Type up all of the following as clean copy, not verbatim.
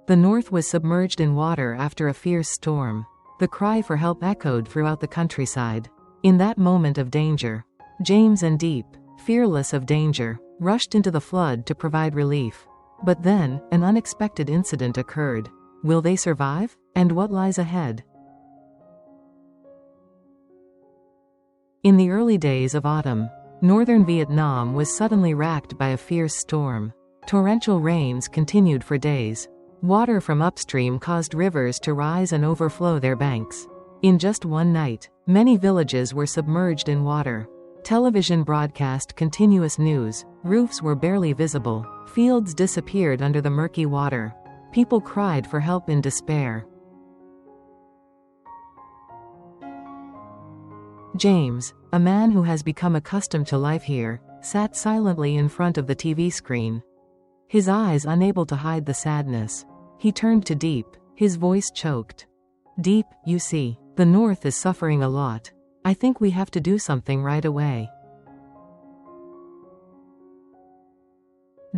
The north was submerged in water after a fierce storm. The cry for help echoed throughout the countryside. In that moment of danger, James and Diep, fearless of danger, rushed into the flood to provide relief. But then, an unexpected incident occurred. Will they survive? And what lies ahead? In the early days of autumn, northern Vietnam was suddenly racked by a fierce storm. Torrential rains continued for days. Water from upstream caused rivers to rise and overflow their banks. In just one night, many villages were submerged in water. Television broadcast continuous news. Roofs were barely visible. Fields disappeared under the murky water. People cried for help in despair. James, a man who has become accustomed to life here, sat silently in front of the TV screen. His eyes unable to hide the sadness. He turned to Diep, his voice choked. Diep, you see, the north is suffering a lot. I think we have to do something right away.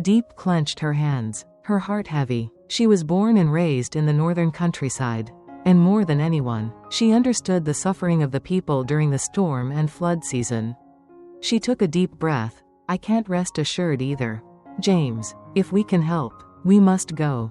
Diep clenched her hands, her heart heavy. She was born and raised in the northern countryside. And more than anyone, she understood the suffering of the people during the storm and flood season. She took a deep breath. I can't rest assured either. James, if we can help, we must go.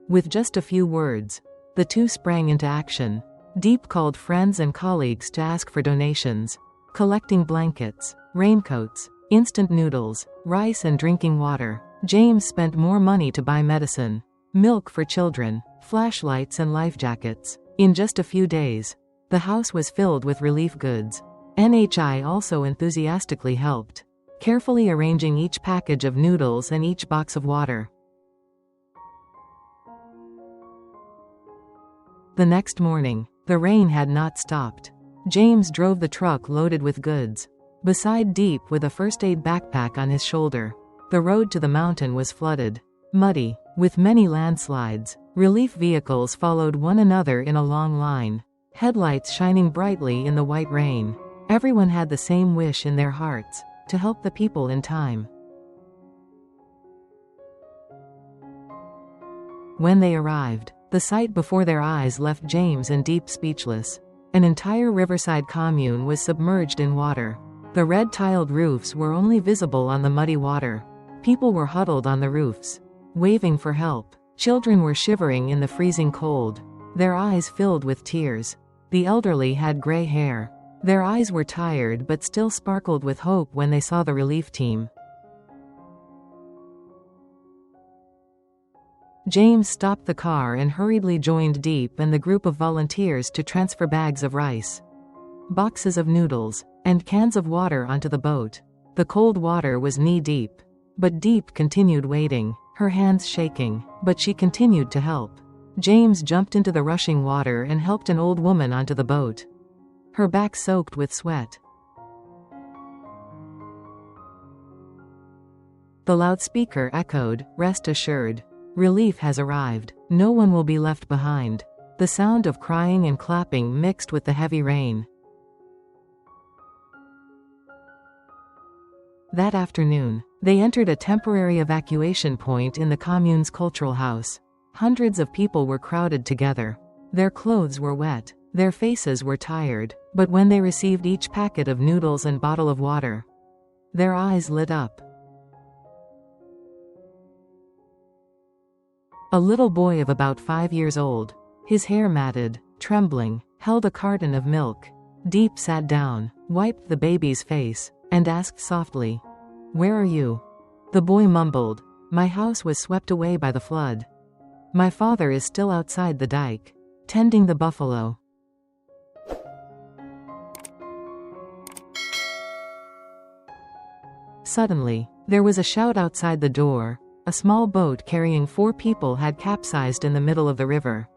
With just a few words, the two sprang into action. Diep called friends and colleagues to ask for donations, collecting blankets, raincoats, instant noodles, rice and drinking water. James spent more money to buy medicine, milk for children, flashlights and life jackets. In just a few days, the house was filled with relief goods. NHI also enthusiastically helped, carefully arranging each package of noodles and each box of water. The next morning, the rain had not stopped. James drove the truck loaded with goods, beside Diep with a first aid backpack on his shoulder. The road to the mountain was flooded, muddy, with many landslides. Relief vehicles followed one another in a long line, headlights shining brightly in the white rain. Everyone had the same wish in their hearts, to help the people in time. When they arrived, the sight before their eyes left James and Diep speechless. An entire riverside commune was submerged in water. The red-tiled roofs were only visible on the muddy water. People were huddled on the roofs, waving for help. Children were shivering in the freezing cold, their eyes filled with tears. The elderly had gray hair. Their eyes were tired but still sparkled with hope when they saw the relief team. James stopped the car and hurriedly joined Diep and the group of volunteers to transfer bags of rice, boxes of noodles, and cans of water onto the boat. The cold water was knee-deep, but Diep continued wading, her hands shaking, but she continued to help. James jumped into the rushing water and helped an old woman onto the boat, her back soaked with sweat. The loudspeaker echoed, "Rest assured. Relief has arrived. No one will be left behind." The sound of crying and clapping mixed with the heavy rain. That afternoon, they entered a temporary evacuation point in the commune's cultural house. Hundreds of people were crowded together. Their clothes were wet, their faces were tired, but when they received each packet of noodles and bottle of water, their eyes lit up. A little boy of about 5 years old, his hair matted, trembling, held a carton of milk. Diep sat down, wiped the baby's face, and asked softly, "Where are you?" The boy mumbled, "My house was swept away by the flood. My father is still outside the dike, tending the buffalo." Suddenly, there was a shout outside the door. A small boat carrying 4 people had capsized in the middle of the river.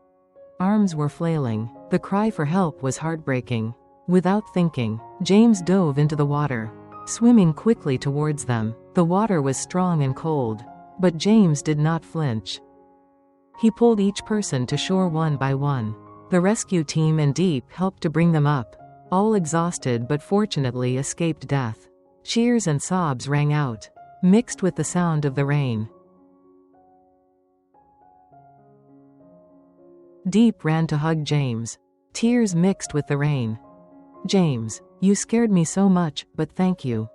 Arms were flailing. The cry for help was heartbreaking. Without thinking, James dove into the water, swimming quickly towards them. The water was strong and cold, but James did not flinch. He pulled each person to shore one by one. The rescue team and Diep helped to bring them up, all exhausted but fortunately escaped death. Cheers and sobs rang out. mixed with the sound of the rain. Diep ran to hug James. Tears mixed with the rain. James, you scared me so much, but thank you.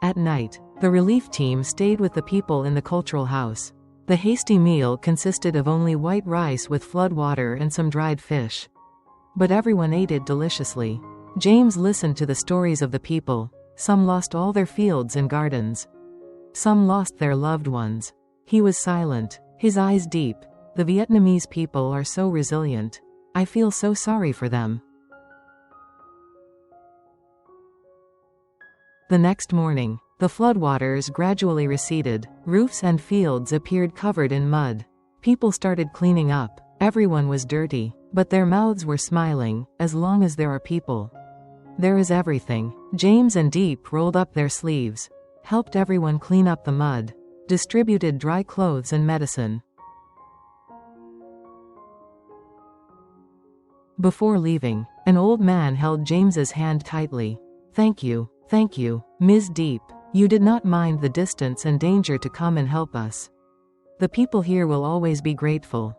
At night, the relief team stayed with the people in the cultural house. The hasty meal consisted of only white rice with flood water and some dried fish. But everyone ate it deliciously. James listened to the stories of the people. Some lost all their fields and gardens. Some lost their loved ones. He was silent, his eyes deep. The Vietnamese people are so resilient. I feel so sorry for them. The next morning, the floodwaters gradually receded. Roofs and fields appeared covered in mud. People started cleaning up. Everyone was dirty, but their mouths were smiling. As long as there are people, there is everything. James and Diep rolled up their sleeves, helped everyone clean up the mud, distributed dry clothes and medicine. Before leaving, an old man held James's hand tightly. Thank you, Ms. Diep. You did not mind the distance and danger to come and help us. The people here will always be grateful.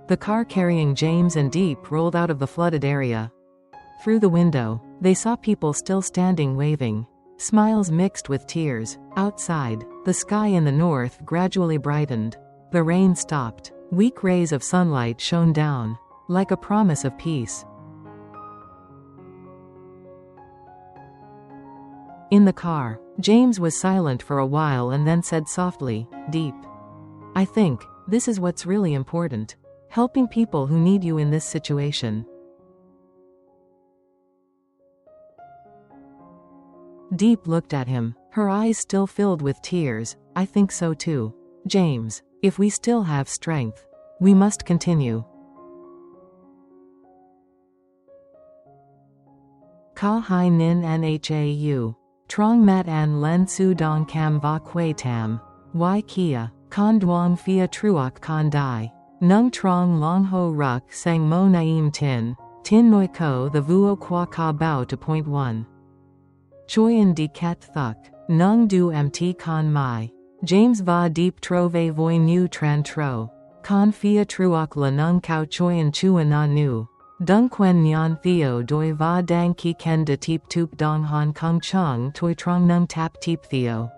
The car carrying James and Diep rolled out of the flooded area. Through the window, they saw people still standing waving, smiles mixed with tears. Outside, the sky in the north gradually brightened. The rain stopped. Weak rays of sunlight shone down, like a promise of peace. In the car, James was silent for a while and then said softly, Diep, I think this is what's really important. Helping people who need you in this situation. Diep looked at him, her eyes still filled with tears. I think so too. James, if we still have strength, we must continue. Ka hai nin nhau. Trong mat an len su dong cam va quay tam. Y kia. Con duong phia truoc con dai. Nung trong long ho ruk sang mo naim tin. Tin noi ko the vuo qua ka bao to point 1. Choyen di kat thuk. Nung du mt con mai. James va Diep trove voi nu tran tro. Con phia truoc la nung cao choyen chua na nu. Dung quen nyan theo doi va dang ki ken de teep tup dong hong kong chung toi trong nung tap teep theo.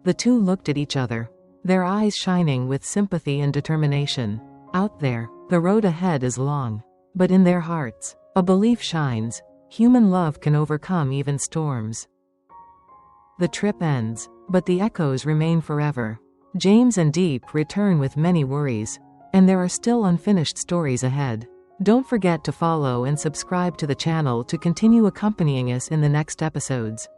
The two looked at each other, their eyes shining with sympathy and determination. Out there, the road ahead is long. But in their hearts, a belief shines. Human love can overcome even storms. The trip ends, but the echoes remain forever. James and Diep return with many worries, and there are still unfinished stories ahead. Don't forget to follow and subscribe to the channel to continue accompanying us in the next episodes.